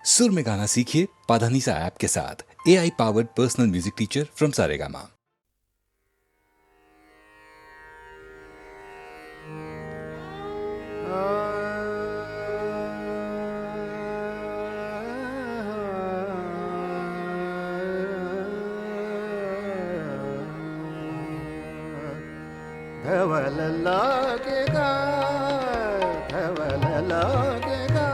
सुर में गाना सीखिए पाधानीसा ऐप के साथ। AI powered personal music teacher from Saregama. धवल लागेगा, धवल लागेगा,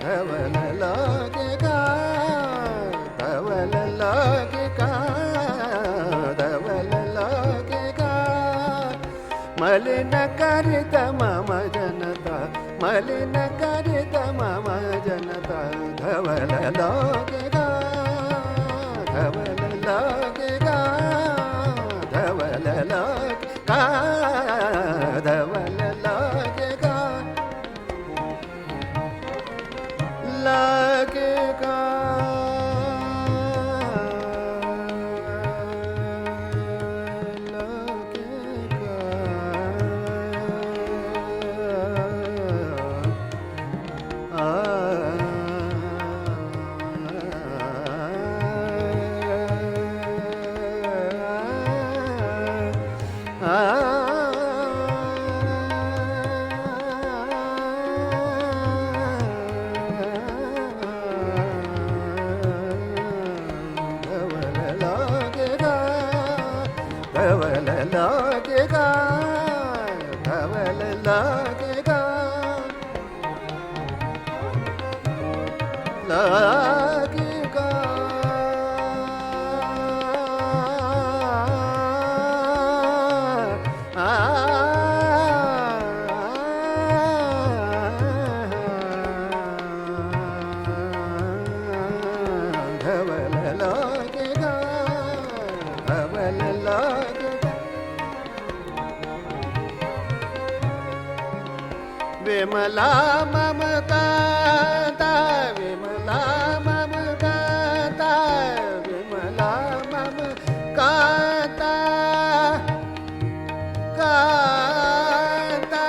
धवल लागेगा, धवल लागेगा, धवल लागेगा। मलिन करित मम जनता, मलिन करित मम जनता, धवल लागेगा, धवल लागेगा, धवल लागेगा, धवल लागेगा, लागेगा, धवल लागेगा, धवल लागेगा, लागेगा, धवल लागेगा, धवल लागेगा। विमला ममता, विमला ममता, विमला ममता, कांता, विमला ममता, विमला ममता, कांता,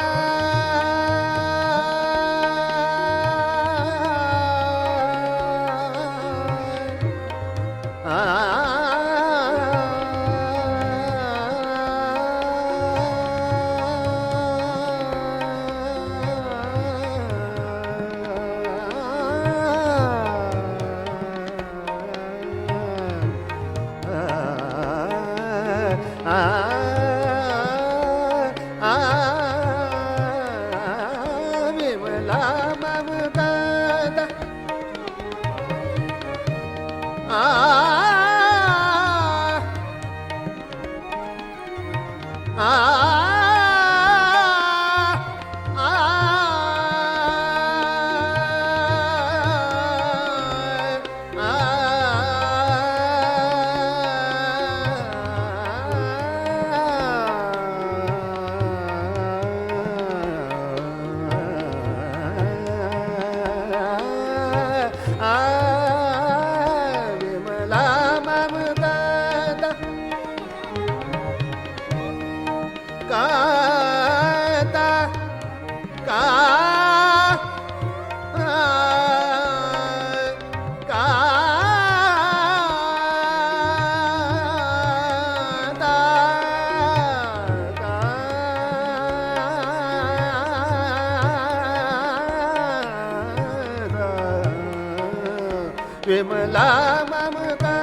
विमला ममता,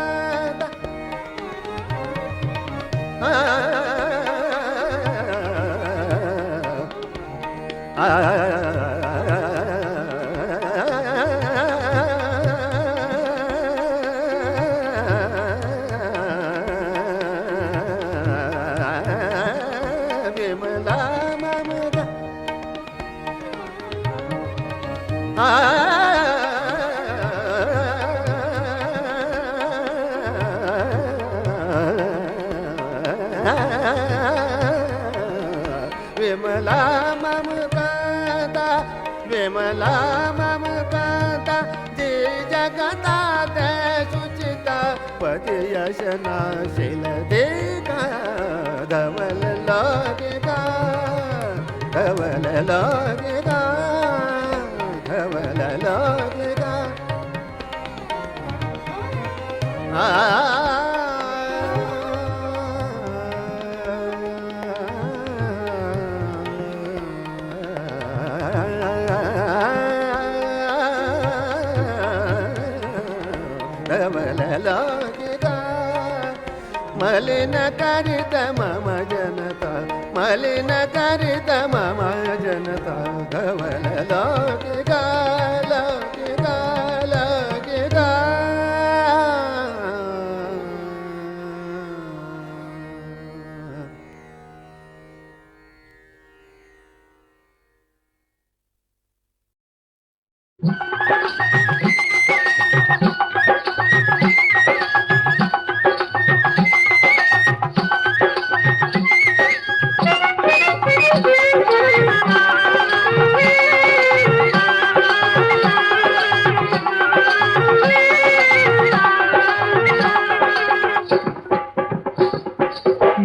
विमला ममता, विमला ममता, विमला ममता, जी जगतात सुचिता पति यशनाशील देखा, धवल लागेगा, धवल लागेगा, धवल लागेगा, मलिन करित मम जनता मलिन करित मम जनता धवल लौकिका लौकिका लौकिका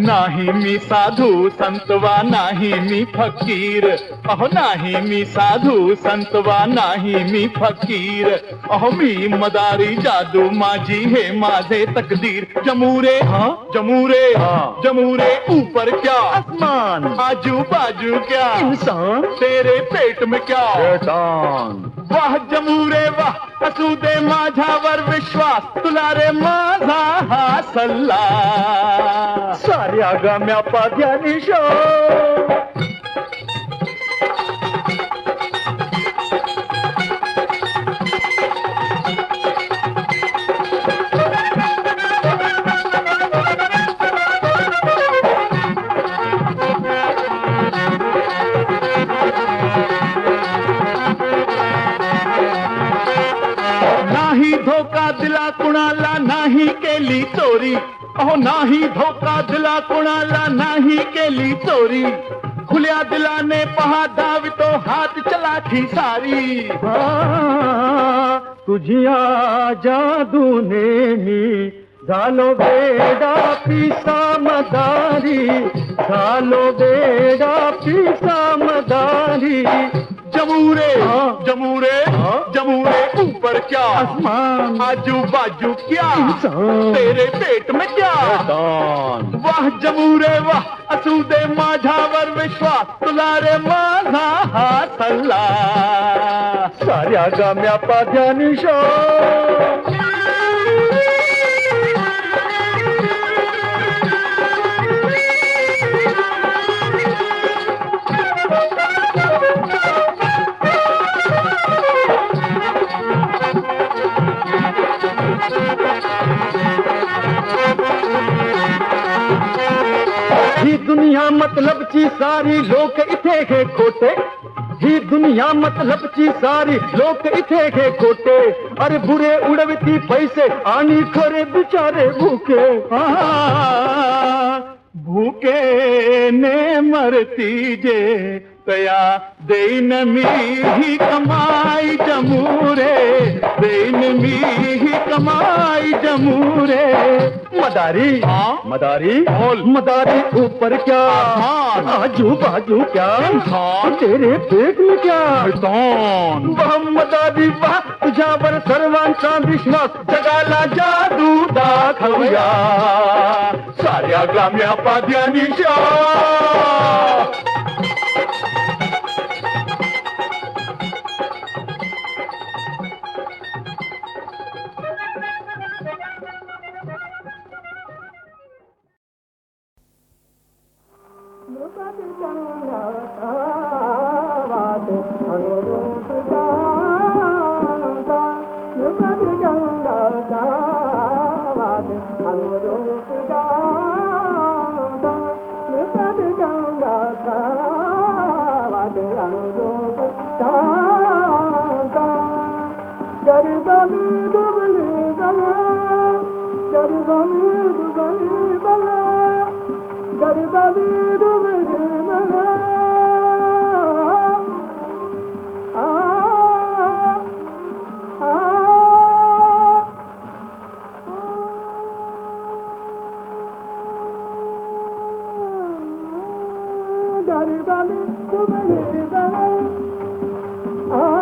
नाही मी साधू संतवा नाही मी फकीर अहो नाही मी साधू संतवा नाही मी फकीर अहो मी मदारी जादू माझी हे माझे तकदीर जमूरे हाँ जमूरे हाँ जमूरे ऊपर क्या आसमान आजू बाजू क्या इंसान तेरे पेट में क्या शैतान वाह जमूरे वाह असू दे माझ्यावर विश्वास तुला रे माझा हा सल्ला साऱ्या गाम्या पाद्यानी शो नाही धोका दिला कुणाला नाही केली चोरी अहो नाही धोका दिला कुणाला नाही केली चोरी खुल्या दिलाने पहा धावितो हात चलाठी सारी तुझिया जादूने मी झालो बेडा पिसा मदारी झालो बेडा पिसा मदारी जमूरे जमूरे जमूरे ऊपर क्या आसमान आजू बाजू क्या तेरे पेट में क्या वाह जमूरे वाह असू दे माझ्यावर विश्वास तुला रे माझा हा सल्ला साऱ्या गाम्या पाद्यानी शो ही दुनिया मतलबची सारी लोक इथे घे खोटे ही दुनिया मतलबची सारी लोक इथे घे खोटे अरे बुरे उडविती पैसे आणि खरे बिचारे भूके भूके ने मरती जे तया देन मी ही कमाई जमूरे देन मी ही कमाई जमूरे मदारी मदारी बोल मदारी ऊपर क्या आजू बाजू क्या तेरे पेट में क्या वाह मदारी वाह तुझ्यावर सर्वांचा विश्वास जगाला जादू दाखवूया साऱ्या ग्राम्या पाद्यानी शा Ah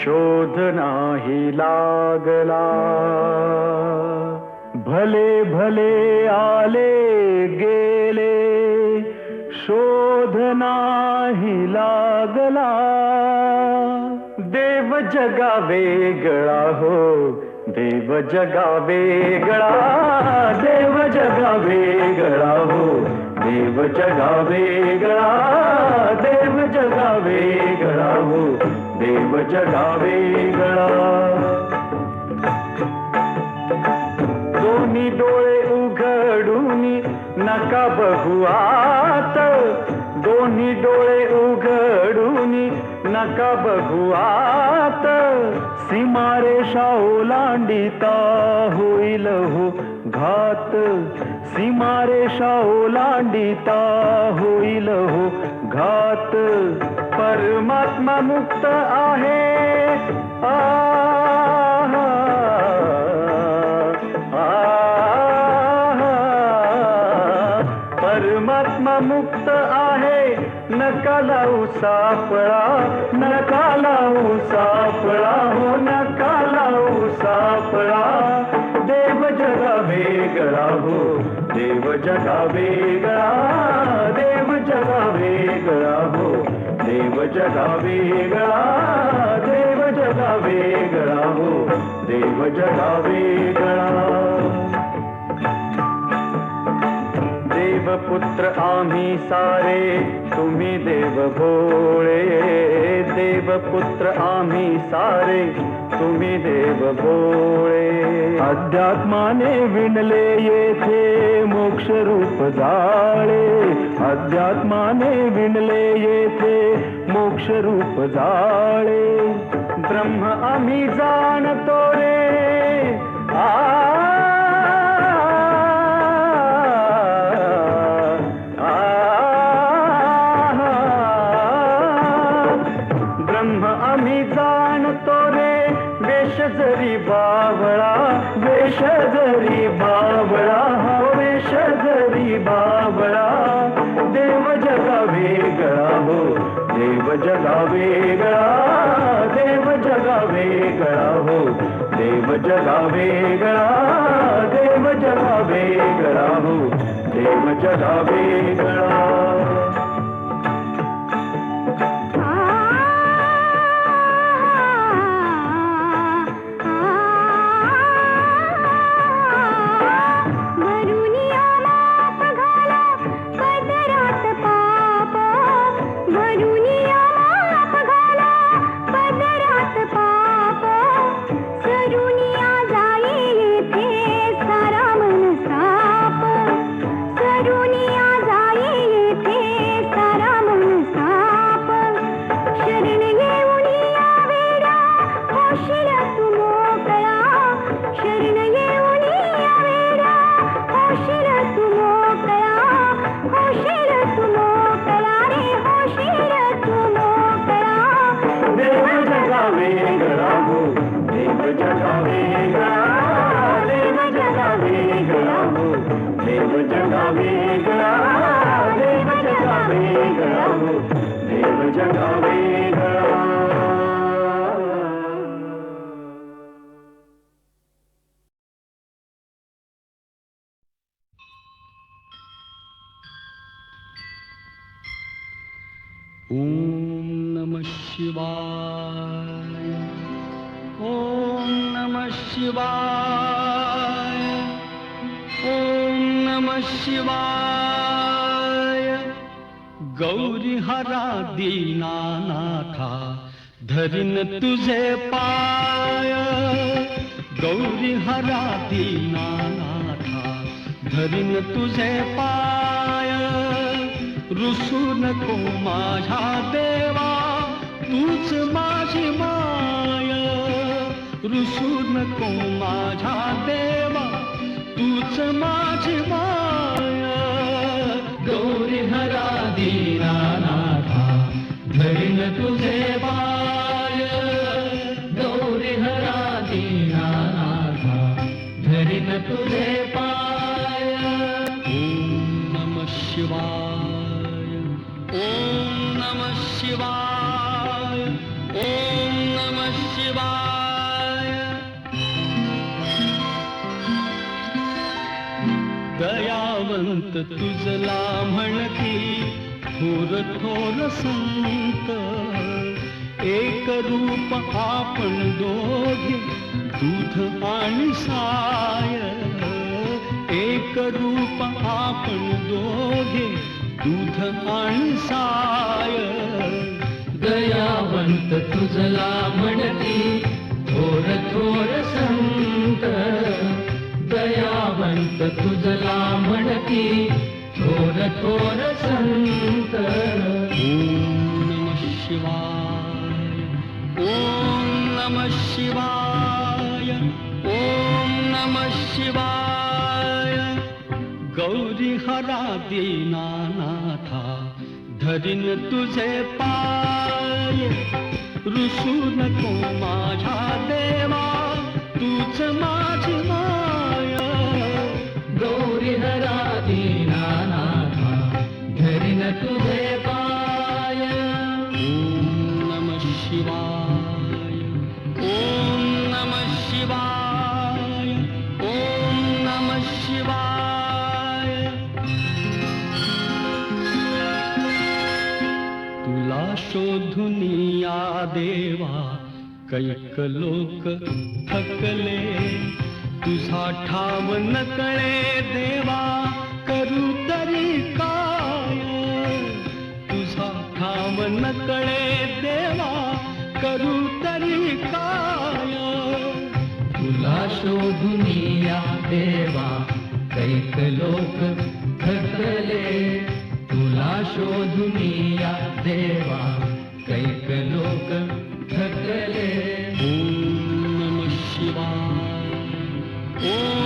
शोध नाही लागला. भले भले आले गेले शोध नाही लागला, देव जगा वेगळा हो, देव जगा वेगळा, देव जगा वेगळा हो, देव जगा वेगळा, देव जगा वेगळा हो, देव जगा वेगळा. दोन्ही डोळे उघडून नका बघू आत, दोन्ही डोळे उघडून नका बघू आत, सीमारेषा ओलांडिता होईल हो घात, सीमारेषा ओलांडिता होईल हो घात. परमात्मा मुक्त आहे, परमात्मा मुक्त आहे, नका लावू सापळा, नका लावू सापळा हो, नका लावू सापळा. देव जगा वेगळा हो, देव जगा वेगळा, देव जगा वेगळा हो, देव जगा वेगळा, देव जगा वेगळा हो, देव जगा वेगळा. देवपुत्र आम्ही सारे, तुम्ही देव भोळे, देवपुत्र आम्ही सारे, तुम्ही देव भोळे. अध्यात्माने विणले येथे मोक्ष रूप जाळे, अध्यात्माने विणले येथे मोक्ष रूप जाळे. ब्रह्म आम्ही जाणतो रे, ब्रह्म आम्ही जाणतो रे, वेश जरी बावळा, वेश जरी बावळा, वेश जरी बावळा. देव जगा वेगळा हो, देव जगा वेगळा, देव जगा वेगळा हो, देव जगा वेगळा, देव जगा वेगळा हो, देव जगा वेगळा. ओम नमः शिवाय, ओम नमः शिवाय, ओम नमः शिवाय. गौरी हरा दीनानाथा, धरीन तुझे पाय, गौरी हरा दीनानाथा, धरीन तुझे पाय. रुसू नको माझ्या देवा, तूच माझी माय, रुसू नको माझ्या देवा, तूच माझी माय. गौरी हरा दीनानाथा, धरीन तुझे पाय, गौरी हरा दीनानाथा, धरीन तुझे पाय. ओम नमः शिवाय, ओम नमः शिवाय, ओम नमः शिवाय. दयावंत तुझला म्हणती, थोर थोर संत, एक रूप आपण दोघे दूध आणि साय, एक रूप आपण दोघे दूध आणि साय. दयावंत तुझला म्हणती थोर थोर संत, दयावंत तुझला म्हणती थोर थोर संत. ओम नमः शिवाय, ओम नमः शिवाय, ओम नमः शिवाय. गौरी हरा दीनानाथा धरीन तुझे पाय, रुसू नको माझ्या देवा तूच माझी माया. गौरी हरा दीनानाथा धरीन तुझे पाय. ओम नमः शिवाय, ओम नमः शिवाय, ओम नमः शिवाय. तुला शोधून या देवा कैक लोक थकले, तुझा ठाव न कळे देवा करू तरी काय. तुझा ठाव न कळे देवा करू तरी काय. तुला शोधून या देवा कैक लोक थकले, तुला शोधून या देवा कैक लोक थकले. ओम नमः शिवाय, ओम